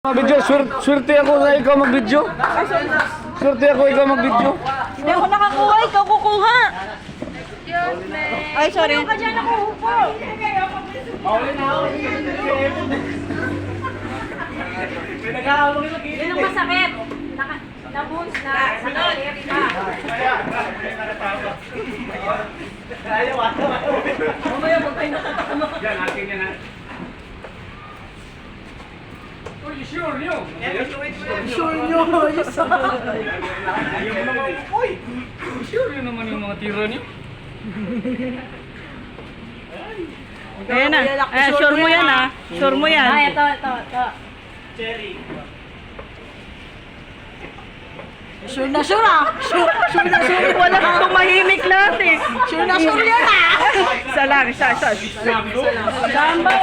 Mag-video, swerte ako na ikaw mag-video. Swerte ako ikaw mag-video. Hindi ako nakakuha, ikaw kukuha. Ay, sorry. Hindi ka dyan nakuhupo. Yun ang masakit. Nabuns na. Sakit na. Mamaya mo kayo nakatakama. Yan, akin yan ha. Uy, sure nyo. Sure nyo. Ayaw mo naman. Uy, sure yun naman yung mga tira nyo. Ayan na. Sure mo yan ha. Sure mo yan. Ay, ito. Cherry. Sure na sure ah. Sure na sure. Wala kang tumahimik lahat eh. Sure na sure yan ah. Isa lang. Samba.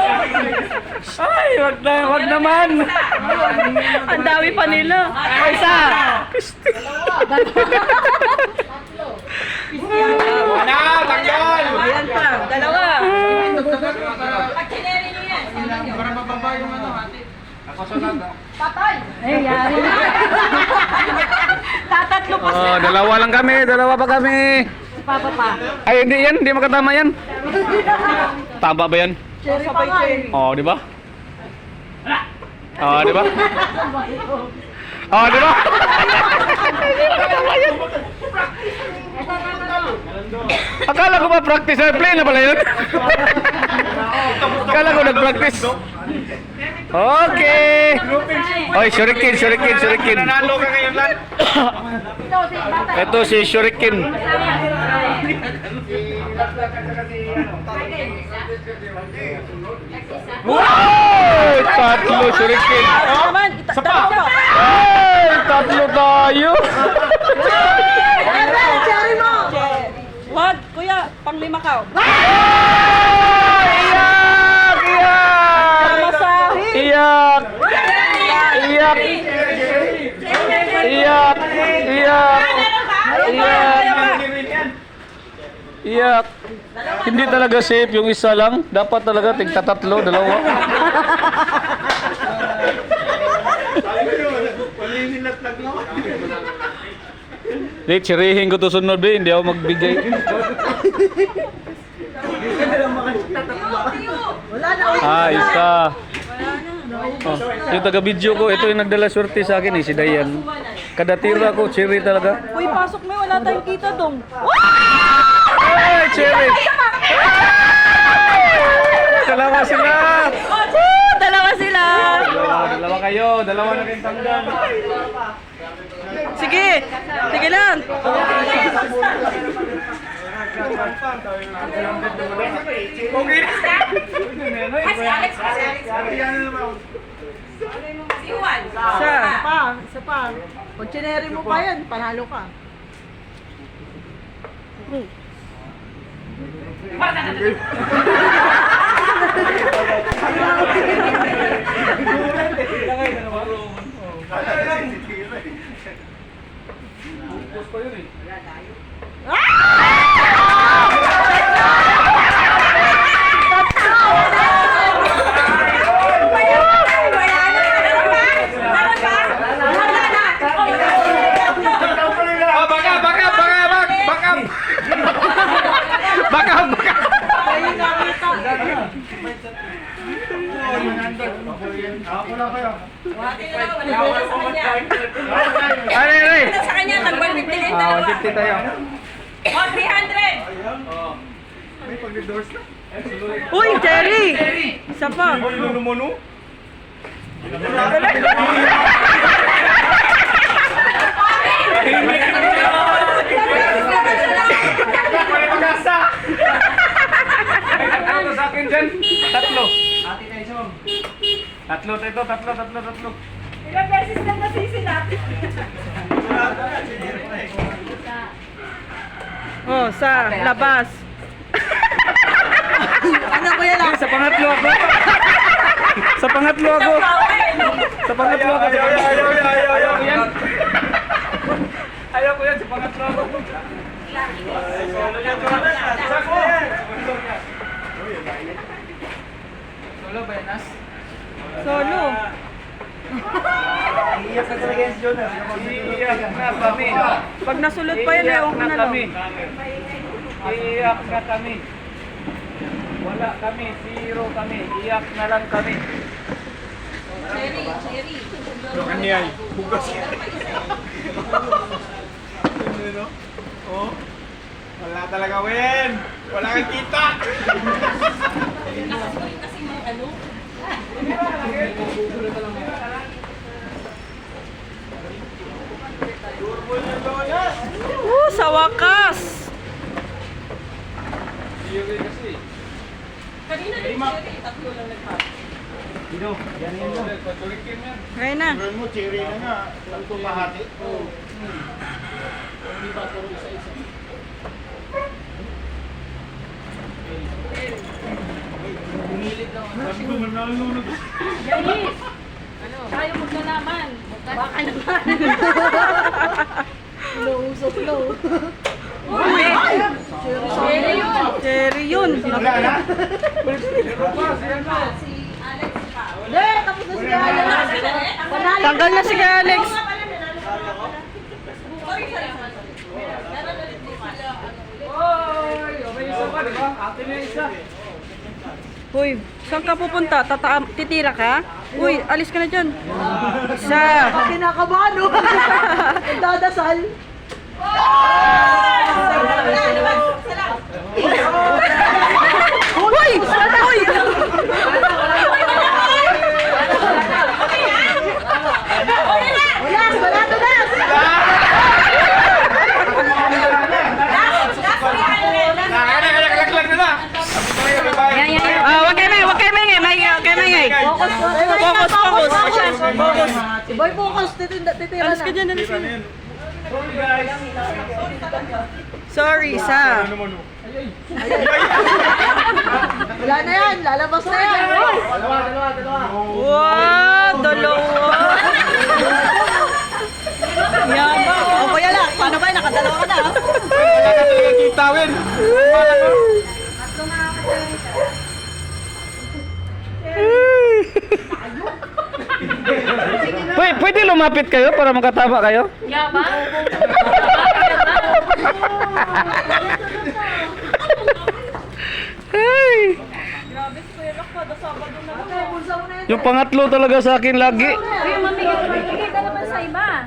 Ay, wag naman. Ang dami pa nila. Isa. Wala, tanggal. Ayan pa. Dalawa. Para mababa yung ano, ate. Ako sunod. Ay, yari na. Tatatlo pa Oh, dalawa lang kami, dalawa pa kami. Papa pa. Ay, hindi makatama yan. Tama ba yan? Sabay cherry. Oh, di ba? Oh, di ba? Oh, di ba? Akala ko ba practice? Play na pala yun? Akala ko nag-practice. Okay. Oy, Shuriken. Nanalo ka ngayon lang. Ito si Shuriken. Wow! Tatlo Shuriken. Naman, tatlo. Ay, tatlo tayo. Cherry mo. Wag, kuya, pang-lima ka. Iyak! Masahin. Iyak! Iyak! Iyak! Hindi talaga safe yung isa lang. Dapat talaga tigtatatlo, dalawa. Di, tsirihin ko to sunod, be. Hindi ako magbigay. Isa. Oh, yung taga-video ko, ito yung nagdala swerte sa akin, si Dayan. Kada tira ko, cherry talaga. Uy, pasok mo, wala tayong kita dong. Ay, cherry! Dalawa sila! Dalawa sila. Dalawa kayo, dalawa na rin tanggal. Sige lang. Okay na. Isa pa. Pag chineri mo pa yan, panalo ka. Ay! Sa kanya, tag-150 kayo dalawa. 150 tayo. O, 300! Uy, Cherry! Isa pa. Ano sa akin dyan? Tatlo. Tatlo. Ilang beses na nasisilap. Oh, sa labas. Ano ko yan? Sa pangatlo ako. Sa pangatlo ako. Ayaw ko yan, sa pangatlo ako. Solo ba yan, Nas? Solo. Iiyak na talaga yan si Jonas. Iiyak na kami. Pag nasulot pa yan, ewan ko na lang. Iiyak na kami. Wala kami, zero kami. Iiyak na lang kami. Cherry, cherry. Kanyay, bukas. Oh. Wala talaga, Wen. Wala kang kita. Kasi mga ano. Sa wakas! Kanina din cherry. Tatlo lang nagpapit. Dino, yan yan mo. Ngayon na. Mo, cherry na nga. Lang tumahati. Yanis! Tayo maglalaman. Baka naman. Cherry yun. Cherry yun. Wala na? Si Alex pa. Hindi, tapos na si Alex. Tanggal na si Alex. Sorry, sorry. Meron ulit din sila. Uy, saan ka pupunta? Titira ka? Uy, alis ka na dyan. Isa. Kinakabahan, no? Dadasal. Uy! Uy! Wala! Wala to na! Nakalaglag na na. Wag kayo may, wag kayo may, Focus, focus. Focus. Boy, focus. Titira na. Alis ka dyan, alis ka dyan. Sorry, isa. Wala na yan, lalabas na yan. Wow, dalawa. Yabang. O, kuya lang, paano ba? Nakadalawa ka na. Wala ka talaga kita, Wen. Pwede lumapit kayo para makatama kayo? Yabang? Ay! Grabe, si Kuya Rock, kada Sabado na lang. Yung pangatlo talaga sa akin lagi. Kuya, mamigay ka naman sa iba.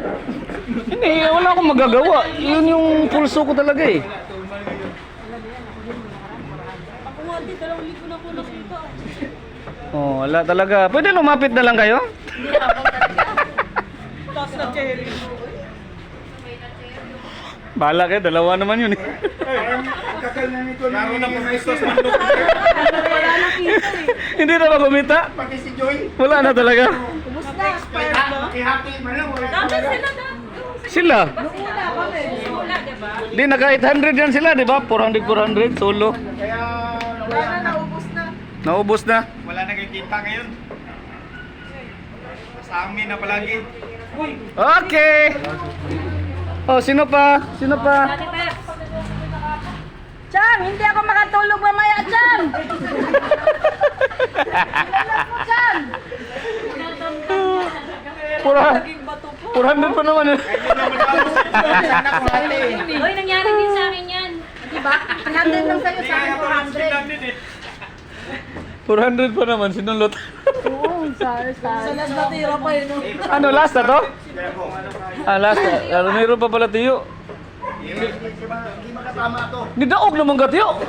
Hindi, wala akong magagawa. Yun yung pulso ko talaga eh. Ako nga din, 2,000 na ko nakita. Oh, wala talaga. Pwede lumapit na lang kayo? Tapos na cherry. Bahala kayo, dalawa naman yun eh. Kakal na nito. Laro na pumaistos mandok. Hindi na ba kumita? Pati si Joy. Wala na talaga. Ihati man lang. Dapat sila na. Sila? Wala, diba? Di, naka 800 yan sila, di ba? 400, solo. Kaya Naubos na. wala na kayong kita ngayon. Sa amin na palagi. Okay. Oh, sino pa? Sino pa? Ate Pep. Chang, hindi ako makatulog mamaya, Chang! Chang! Pura, 400 pa naman. Hoy, nangyari din sa akin yan. Diba? 100 lang sa'yo, sa akin 400. 400 pa naman, sinulot. Oo, sa last na tira pa yun. Ano, last na to? Ah, last na. Ano, mayroon pa pala tiyo. Hindi makatama to. Nidaog naman ka tiyo.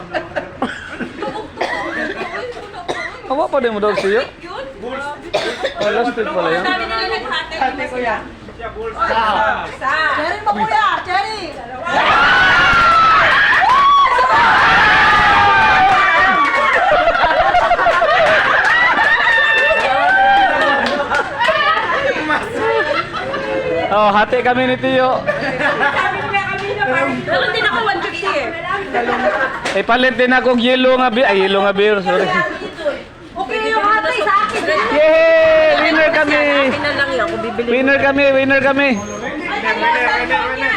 Awa pa din mo daw tiyo. Yun? Oh, last week pala yan. Sabi nila naghati. Ate ko yan. Cherry mo, kuya! Cherry! Oh, hati kami ni Tiyo. Meron din ako 150 eh. Eh, palit din akong yellow nga beer. Ay, yellow nga beer, sorry. Okay yung hati sa akin! Yay! Winner kami! Akin na lang yun, kung bibili. Winner kami, winner kami. Winner.